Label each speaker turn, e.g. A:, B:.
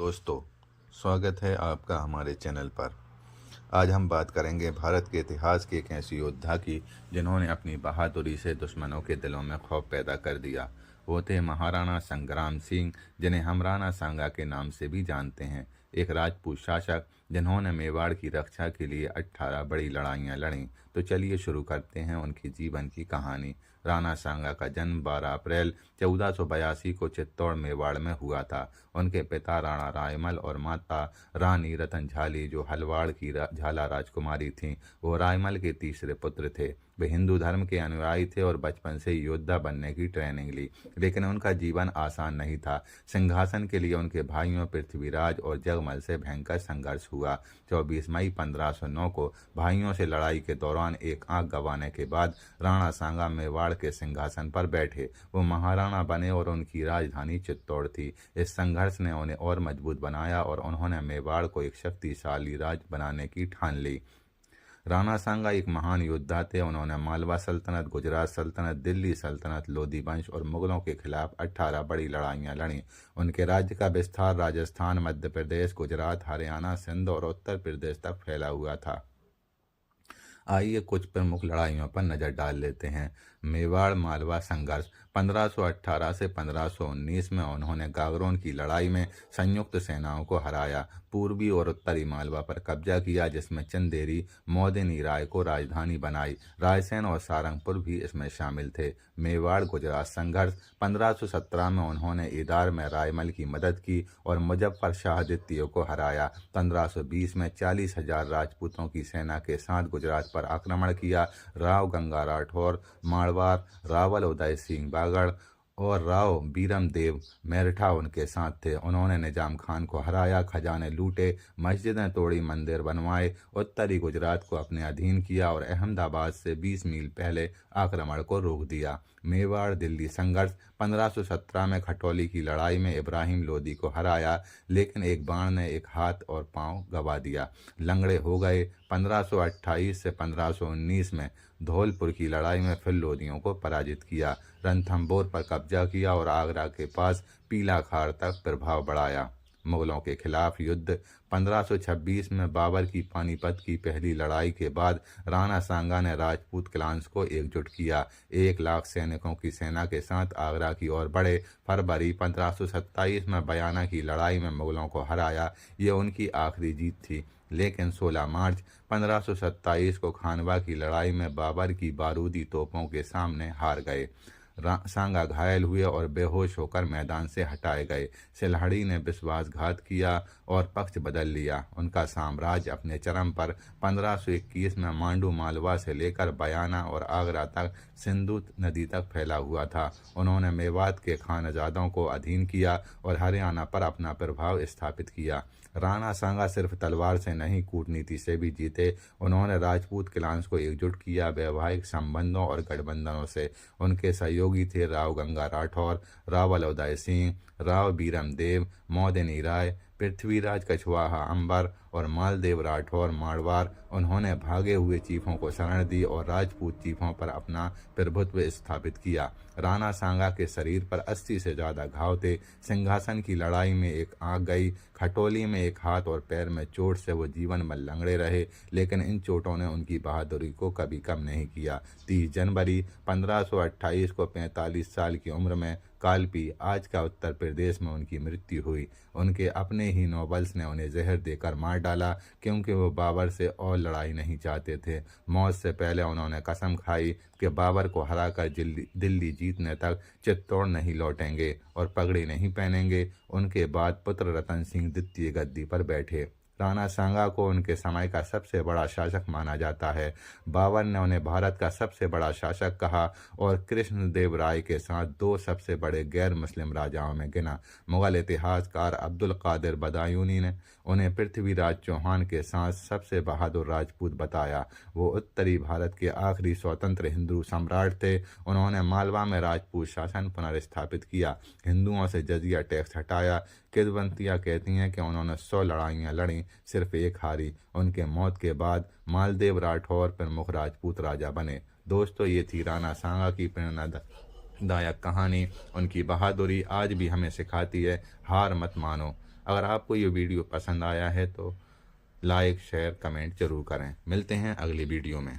A: दोस्तों, स्वागत है आपका हमारे चैनल पर। आज हम बात करेंगे भारत के इतिहास के एक ऐसे योद्धा की जिन्होंने अपनी बहादुरी से दुश्मनों के दिलों में खौफ पैदा कर दिया। वो थे महाराणा संग्राम सिंह, जिन्हें हम राणा सांगा के नाम से भी जानते हैं। एक राजपूत शासक जिन्होंने मेवाड़ की रक्षा के लिए 18 बड़ी लड़ाइयाँ लड़ीं। तो चलिए शुरू करते हैं उनकी जीवन की कहानी। राणा सांगा का जन्म 12 अप्रैल 1482 को चित्तौड़ मेवाड़ में हुआ था। उनके पिता राणा रायमल और माता रानी रतन झाली, जो हलवाड़ की झाला राजकुमारी थीं, वो रायमल के तीसरे पुत्र थे। वे हिंदू धर्म के अनुयायी थे और बचपन से योद्धा बनने की ट्रेनिंग ली, लेकिन उनका जीवन आसान नहीं था। सिंहासन के लिए उनके भाइयों पृथ्वीराज और जगमल से भयंकर संघर्ष हुआ। 24 मई 1509 को भाइयों से लड़ाई के दौरान एक आंख गंवाने के बाद राणा सांगा मेवाड़ के सिंहासन पर बैठे। वो महाराणा बने और उनकी राजधानी चित्तौड़ थी। इस संघर्ष ने उन्हें और मजबूत बनाया और उन्होंने मेवाड़ को एक शक्तिशाली राज्य बनाने की ठान ली। राणा सांगा एक महान योद्धा थे। उन्होंने मालवा सल्तनत, गुजरात सल्तनत, दिल्ली सल्तनत, लोधी वंश और मुगलों के खिलाफ 18 बड़ी लड़ाइयाँ लड़ीं। उनके राज्य का विस्तार राजस्थान, मध्य प्रदेश, गुजरात, हरियाणा, सिंध और उत्तर प्रदेश तक फैला हुआ था। आइए कुछ प्रमुख लड़ाइयों पर नज़र डाल लेते हैं। मेवाड़ मालवा संघर्ष 1518 से 1519 में उन्होंने गागरोन की लड़ाई में संयुक्त सेनाओं को हराया, पूर्वी और उत्तरी मालवा पर कब्जा किया, जिसमें चंदेरी मोदिनी राय को राजधानी बनाई। रायसेन और सारंगपुर भी इसमें शामिल थे। मेवाड़ गुजरात संघर्ष 1517 में उन्होंने ईदार में रायमल की मदद की और मुजफ्फर शाह द्वितीय को हराया। 1520 में 40,000 राजपूतों की सेना के साथ गुजरात पर आक्रमण किया। राव गंगा राठौर मारवाड़, रावल उदय सिंह बागड़ और राव बीरम देव मेरठा उनके साथ थे। उन्होंने निजाम खान को हराया, खजाने लूटे, मस्जिदें तोड़ी, मंदिर बनवाए, उत्तरी गुजरात को अपने अधीन किया और अहमदाबाद से 20 मील पहले आक्रमण को रोक दिया। मेवाड़ दिल्ली संघर्ष 1517 में खटौली की लड़ाई में इब्राहिम लोदी को हराया, लेकिन एक बाण ने एक हाथ और पांव गंवा दिया, लंगड़े हो गए। 1528 से 1519 में धौलपुर की लड़ाई में फिर लोदियों को पराजित किया, रणथंभौर पर कब्जा किया और आगरा के पास पीला खार तक प्रभाव बढ़ाया। मुगलों के खिलाफ युद्ध 1526 में बाबर की पानीपत की पहली लड़ाई के बाद राणा सांगा ने राजपूत क्लान्स को एकजुट किया। 1 लाख सैनिकों की सेना के साथ आगरा की ओर बढ़े। फरवरी 1527 में बयाना की लड़ाई में मुगलों को हराया। ये उनकी आखिरी जीत थी, लेकिन 16 मार्च 1527 को खानवा की लड़ाई में बाबर की बारूदी तोपों के सामने हार गए। सांगा घायल हुए और बेहोश होकर मैदान से हटाए गए। सिलहड़ी ने विश्वासघात किया और पक्ष बदल लिया। उनका साम्राज्य अपने चरम पर 1521 में मांडू मालवा से लेकर बयाना और आगरा तक सिंधु नदी तक फैला हुआ था। उन्होंने मेवात के खानजादों को अधीन किया और हरियाणा पर अपना प्रभाव स्थापित किया। राणा सांगा सिर्फ तलवार से नहीं, कूटनीति से भी जीते। उन्होंने राजपूत क्लान्स को एकजुट किया, वैवाहिक संबंधों और गठबंधनों से। उनके सहयोगी थे राव गंगा राठौर, रावल उदय सिंह, राव बीरम देव, मोदिनी राय, पृथ्वीराज कछवाहा अंबर और मालदेव राठौर मारवाड़। उन्होंने भागे हुए चीफों को शरण दी और राजपूत चीफों पर अपना प्रभुत्व स्थापित किया। राणा सांगा के शरीर पर 80 से ज़्यादा घाव थे। सिंहासन की लड़ाई में एक आंख गई, खटोली में एक हाथ और पैर में चोट से वो जीवन भर लंगड़े रहे, लेकिन इन चोटों ने उनकी बहादुरी को कभी कम नहीं किया। 30 जनवरी 1528 को 45 साल की उम्र में कालपी, आज का उत्तर प्रदेश में उनकी मृत्यु हुई। उनके अपने ही नोबल्स ने उन्हें जहर देकर मार डाला, क्योंकि वो बाबर से और लड़ाई नहीं चाहते थे। मौत से पहले उन्होंने कसम खाई कि बाबर को हराकर दिल्ली जीतने तक चित्तौड़ नहीं लौटेंगे और पगड़ी नहीं पहनेंगे। उनके बाद पुत्र रतन सिंह द्वितीय गद्दी पर बैठे। राणा सांगा को उनके समय का सबसे बड़ा शासक माना जाता है। बाबर ने उन्हें भारत का सबसे बड़ा शासक कहा और कृष्णदेव राय के साथ 2 सबसे बड़े गैर मुस्लिम राजाओं में गिना। मुगल इतिहासकार अब्दुल कादिर बदायूनी ने उन्हें पृथ्वीराज चौहान के साथ सबसे बहादुर राजपूत बताया। वो उत्तरी भारत के आखिरी स्वतंत्र हिंदू सम्राट थे। उन्होंने मालवा में राजपूत शासन पुनर्स्थापित किया, हिंदुओं से जजिया टैक्स हटाया। किदवंतियाँ कहती हैं कि उन्होंने 100 लड़ाइयाँ लड़ी, सिर्फ एक हारी। उनके मौत के बाद मालदेव राठौर प्रमुख राजपूत राजा बने। दोस्तों, ये थी राणा सांगा की प्रेरणादायक कहानी। उनकी बहादुरी आज भी हमें सिखाती है, हार मत मानो। अगर आपको ये वीडियो पसंद आया है तो लाइक शेयर कमेंट ज़रूर करें। मिलते हैं अगली वीडियो में।